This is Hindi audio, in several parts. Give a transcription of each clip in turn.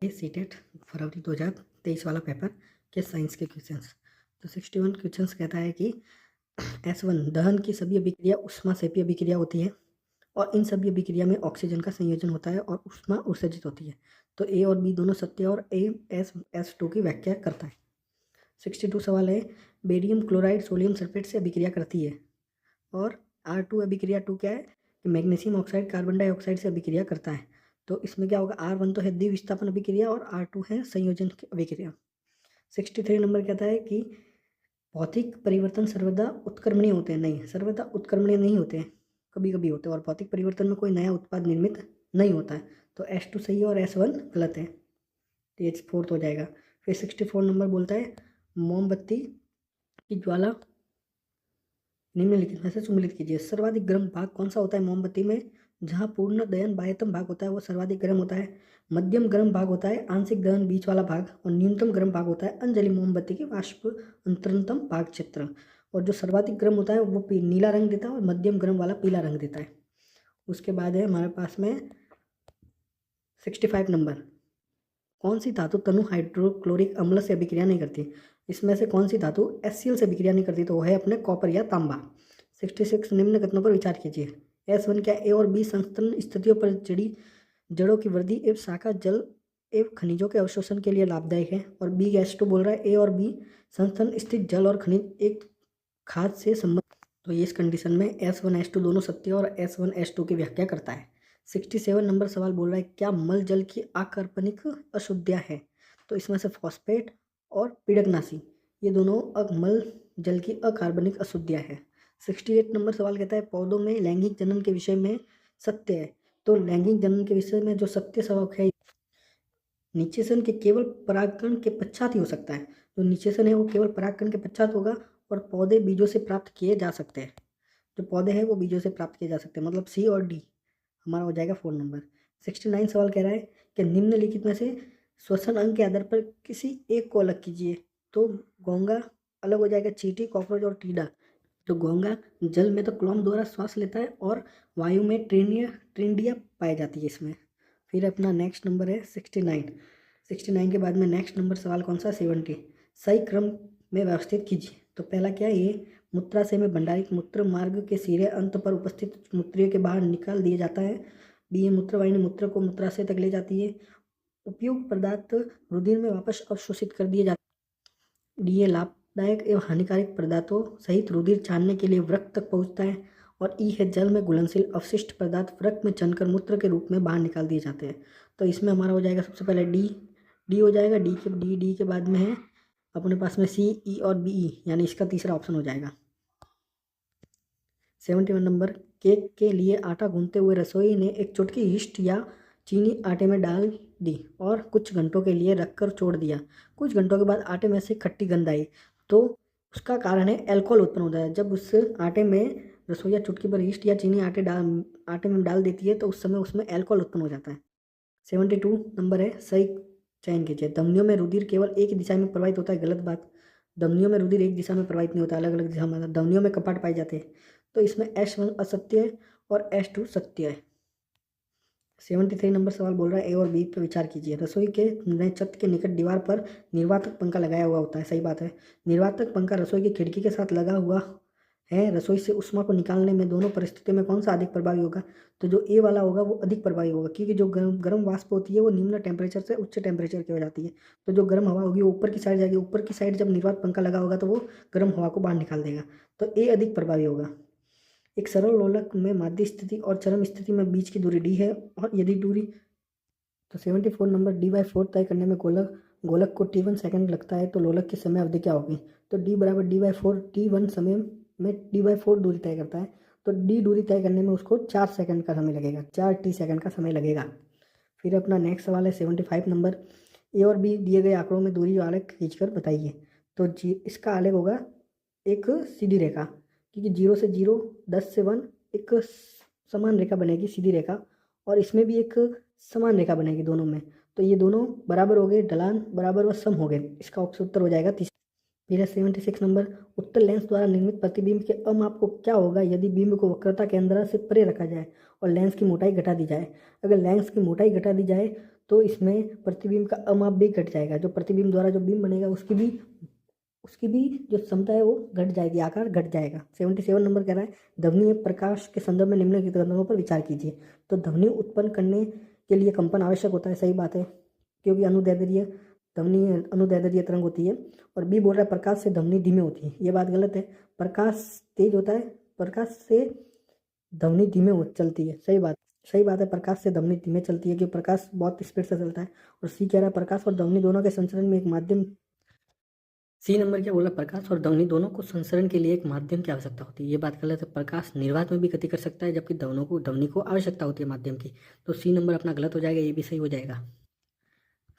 ये सीटेट फरवरी 2023 वाला पेपर के साइंस के क्वेश्चंस। तो 61 क्वेश्चंस कहता है कि S1 दहन की सभी अभिक्रिया ऊष्मा सेपी अभिक्रिया होती है और इन सभी अभिक्रिया में ऑक्सीजन का संयोजन होता है और ऊष्मा उत्सर्जित होती है। तो ए और बी दोनों सत्य और एस टू की व्याख्या करता है। 62 सवाल है, बेरियम क्लोराइड सोडियम सल्फेट से अभिक्रिया करती है और R2 अभिक्रिया 2 क्या है कि मैग्नीशियम ऑक्साइड कार्बन डाइऑक्साइड से अभिक्रिया करता है। तो इसमें क्या होगा, R1 तो है द्विविस्थापन अभिक्रिया और R2 है संयोजन की अभिक्रिया। 63 नंबर कहता है कि भौतिक परिवर्तन सर्वदा उत्क्रमणीय होते हैं। नहीं, सर्वदा उत्क्रमणीय नहीं होते हैं, कभी कभी होते हैं। और भौतिक परिवर्तन में कोई नया उत्पाद निर्मित नहीं होता है। तो S2 सही है और S1 गलत है। तो ये फोर्थ हो जाएगा। फिर 64 नंबर बोलता है मोमबत्ती की ज्वाला निम्नलिखित में से सुमेलित कीजिए। सर्वाधिक गर्म भाग कौन सा होता है मोमबत्ती में? जहाँ पूर्ण दहन बाह्यतम भाग होता है वो सर्वाधिक गर्म होता है। मध्यम गर्म भाग होता है आंशिक दहन बीच वाला भाग, और न्यूनतम गर्म भाग होता है अंजलि मोमबत्ती की वाष्प अंतरतम भाग क्षेत्र। और जो सर्वाधिक गर्म होता है वो नीला रंग देता है और मध्यम गर्म वाला पीला रंग देता है। उसके बाद है हमारे पास में 65 नंबर, कौन सी धातु तनु हाइड्रोक्लोरिक अम्ल से अभिक्रिया नहीं करती? इसमें से कौन सी धातु HCl से अभिक्रिया नहीं करती? तो वो है अपने कॉपर या तांबा। 66 निम्न कथनों पर विचार कीजिए। S1 क्या ए और बी संस्तरण स्थितियों पर जड़ों की वृद्धि एवं शाखा जल एवं खनिजों के अवशोषण के लिए लाभदायक है। और बी S2 बोल रहा है ए और बी संस्तरण स्थित जल और खनिज एक खाद से संबंध। तो ये इस कंडीशन में S1 S2 दोनों सत्य और S1 S2 की व्याख्या करता है। 67 नंबर सवाल बोल रहा है क्या मल जल की अकार्बनिक अशुद्धियाँ है? तो इसमें से फॉस्फेट और पीड़कनाशी ये दोनों मल जल की अकार्बनिक अशुद्धियाँ है। 68 नंबर सवाल कहता है पौधों में लैंगिक जनन के विषय में सत्य है। तो लैंगिक जनन के विषय में जो सत्य सबक है, निषेचन के केवल परागकण के पश्चात ही हो सकता है। जो निषेचन है वो केवल परागकण के पश्चात होगा और पौधे बीजों से प्राप्त किए जा सकते हैं। जो पौधे हैं वो बीजों से प्राप्त किए जा सकते हैं, मतलब सी और डी हमारा हो जाएगा 4 नंबर। 69 सवाल कह रहा है कि निम्नलिखित में से श्वसन अंग के आधार पर किसी एक को अलग कीजिए। तो घोंघा अलग हो जाएगा चींटी, कॉकरोच और टीडा। तो घोंघा जल में तो क्लोम द्वारा श्वास लेता है और वायु में ट्रिंडिया पाई जाती है इसमें। फिर अपना नेक्स्ट नंबर है 69 के बाद में नेक्स्ट नंबर सवाल कौन सा? 70। सही क्रम में व्यवस्थित कीजिए। तो पहला क्या है, ये मूत्राशय में भंडारित मूत्र मार्ग के सिरे अंत पर उपस्थित मूत्रियों के बाहर निकाल दिया जाता है। बी, ये मूत्रवाहिनी मूत्र को मूत्राशय तक ले जाती है। उपयुक्त पदार्थ रुधिर में वापस अवशोषित कर दिए जाते हैं। डी, ये लाभदायक एवं हानिकारक पदार्थों सहित रुधिर छानने के लिए वृक्क तक पहुंचता है। और ई है जल में घुलनशील अवशिष्ट पदार्थ वृक्क में छनकर मूत्र के रूप में बाहर निकाल दिए जाते हैं। तो इसमें हमारा हो जाएगा सबसे पहले डी हो जाएगा। डी के बाद में है अपने पास में सी, ई और बी, यानी इसका तीसरा ऑप्शन हो जाएगा। 71 नंबर, केक के लिए आटा गूंथते हुए रसोई ने एक चुटकी यीस्ट या चीनी आटे में डाल दी और कुछ घंटों के लिए रखकर छोड़ दिया। कुछ घंटों के बाद आटे में से खट्टी गंध आई, तो उसका कारण है अल्कोहल उत्पन्न होता है। जब उस आटे में रसोईया चुटकी भर यीस्ट या चीनी आटे में डाल देती है तो उस समय उसमें अल्कोहल उत्पन्न हो जाता है। 72 नंबर है, सही चयन कीजिए। धमनियों में रुधिर केवल एक दिशा में प्रवाहित होता है। गलत बात। धमनियों में रुधिर एक दिशा में प्रवाहित नहीं होता, अलग अलग दिशा में। धमनियों में कपाट पाए जाते हैं। तो इसमें S1 असत्य है और S2 सत्य है। 73 नंबर सवाल बोल रहा है ए और बी पर विचार कीजिए। रसोई के छत के निकट दीवार पर निर्वातक पंखा लगाया हुआ होता है। सही बात है। निर्वातक पंखा रसोई की खिड़की के साथ लगा हुआ है। रसोई से ऊष्मा को निकालने में दोनों परिस्थितियों में कौन सा अधिक प्रभावी होगा? तो जो ए वाला होगा वो अधिक प्रभावी होगा, क्योंकि जो गर्म वाष्प होती है वो निम्न टेम्परेचर से उच्च टेम्परेचर की हो जाती है। तो जो गर्म हवा होगी वो ऊपर की साइड जाएगी। ऊपर की साइड जब निर्वात पंखा लगा होगा तो वो गर्म हवा को बाहर निकाल देगा। तो ए अधिक प्रभावी होगा। एक सरल लोलक में माध्य स्थिति और चरम स्थिति में बीच की दूरी डी है, और यदि दूरी तो 74 नंबर D/4 तय करने में गोलक को T1 सेकंड लगता है तो लोलक की समय अवधि क्या होगी? तो D बराबर D/4, T1 समय में D/4 दूरी तय करता है। तो D दूरी तय करने में उसको 4 सेकंड का समय लगेगा, 4t सेकंड का समय लगेगा। फिर अपना नेक्स्ट सवाल है 75 नंबर, ए और बी दिए गए आंकड़ों में दूरी आलेख खींचकर बताइए। तो इसका आलेख होगा एक सीधी रेखा, क्योंकि 0 से 0, 10 से 1 एक समान रेखा बनेगी, सीधी रेखा। और इसमें भी एक समान रेखा बनेगी दोनों में। तो ये दोनों बराबर हो गए, ढलान बराबर व सम हो गए। इसका उत्तर हो जाएगा तीसरा। फिर है 76 नंबर, उत्तल लेंस द्वारा निर्मित प्रतिबिंब के अमाप को क्या होगा यदि बिंब को वक्रता केंद्र से परे रखा जाए और लेंस की मोटाई घटा दी जाए? अगर लेंस की मोटाई घटा दी जाए तो इसमें प्रतिबिंब का अमाप भी घट जाएगा। जो प्रतिबिंब द्वारा जो बीम बनेगा उसकी भी जो क्षमता है वो घट जाएगी, आकार घट जाएगा। 77 नंबर कह रहा है ध्वनि प्रकाश के संदर्भ में निम्नलिखित कथनों पर विचार कीजिए। तो ध्वनि उत्पन्न करने के लिए कंपन आवश्यक होता है, सही बात है, क्योंकि अनुदैर्ध्य ध्वनि अनुदैर्ध्य तरंग होती है। और बी बोल रहा है प्रकाश से ध्वनि धीमे होती है, ये बात गलत है। प्रकाश तेज होता है, प्रकाश से ध्वनि धीमे चलती है, सही बात है। प्रकाश से ध्वनि धीमे चलती है क्योंकि प्रकाश बहुत स्पीड से चलता है। और सी कह रहा है प्रकाश और ध्वनि दोनों के संचरण में एक माध्यम। सी नंबर क्या बोला, प्रकाश और ध्वनि दोनों को संचरण के लिए एक माध्यम की आवश्यकता होती है, ये बात गलत है। प्रकाश निर्वात में भी गति कर सकता है जबकि ध्वनि को आवश्यकता होती है माध्यम की। तो सी नंबर अपना गलत हो जाएगा, ये भी सही हो जाएगा।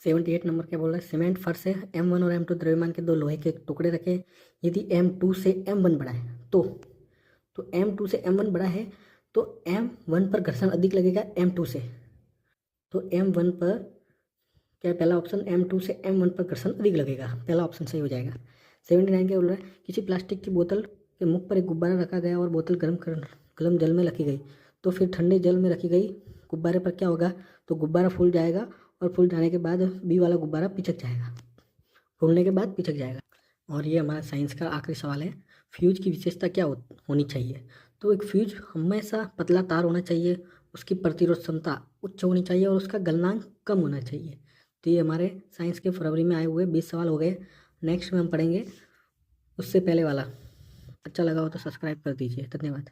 78 नंबर क्या बोल रहा है, सीमेंट फर्श है, M1 और M2 द्रव्यमान के दो लोहे के टुकड़े रखे, यदि M2 से M1 बड़ा है तो M2 से M1 बड़ा है तो M1 पर घर्षण अधिक लगेगा M2 से। तो M1 पर क्या, पहला ऑप्शन M2 से M1 पर घर्षण अधिक लगेगा, पहला ऑप्शन सही हो जाएगा। 79 क्या बोल रहा है, किसी प्लास्टिक की बोतल के मुख पर एक गुब्बारा रखा गया और बोतल गर्म जल में रखी गई, तो फिर ठंडे जल में रखी गई गुब्बारे पर क्या होगा, तो गुब्बारा फूल जाएगा और फूल जाने के बाद बी वाला गुब्बारा पिचक जाएगा, फूलने के बाद पिचक जाएगा। और ये हमारा साइंस का आखिरी सवाल है, फ्यूज की विशेषता क्या होनी चाहिए। तो एक फ्यूज हमेशा पतला तार होना चाहिए, उसकी प्रतिरोध क्षमता उच्च होनी चाहिए और उसका गलनांक कम होना चाहिए। तो ये हमारे साइंस के फरवरी में आए हुए 20 सवाल हो गए। नेक्स्ट में हम पढ़ेंगे उससे पहले वाला। अच्छा लगा हो तो सब्सक्राइब कर दीजिए। धन्यवाद।